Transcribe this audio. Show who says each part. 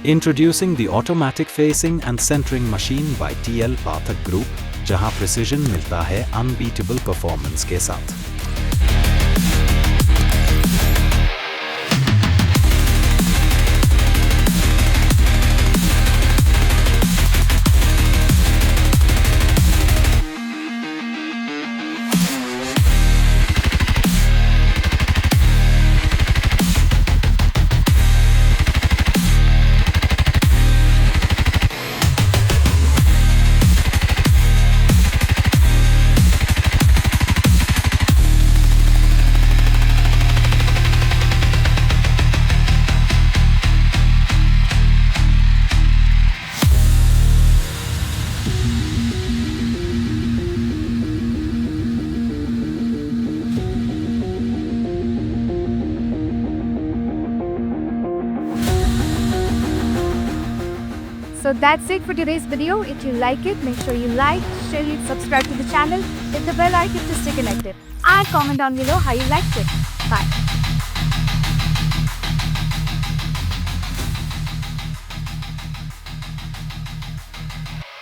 Speaker 1: Introducing the automatic facing and centering machine by TL PATHAK Group, जहां precision मिलता है unbeatable performance के साथ।
Speaker 2: So that's it for today's video. If you like it, make sure you like, share it, subscribe to the channel, hit the bell icon to stay connected, and comment down below how you liked it. Bye.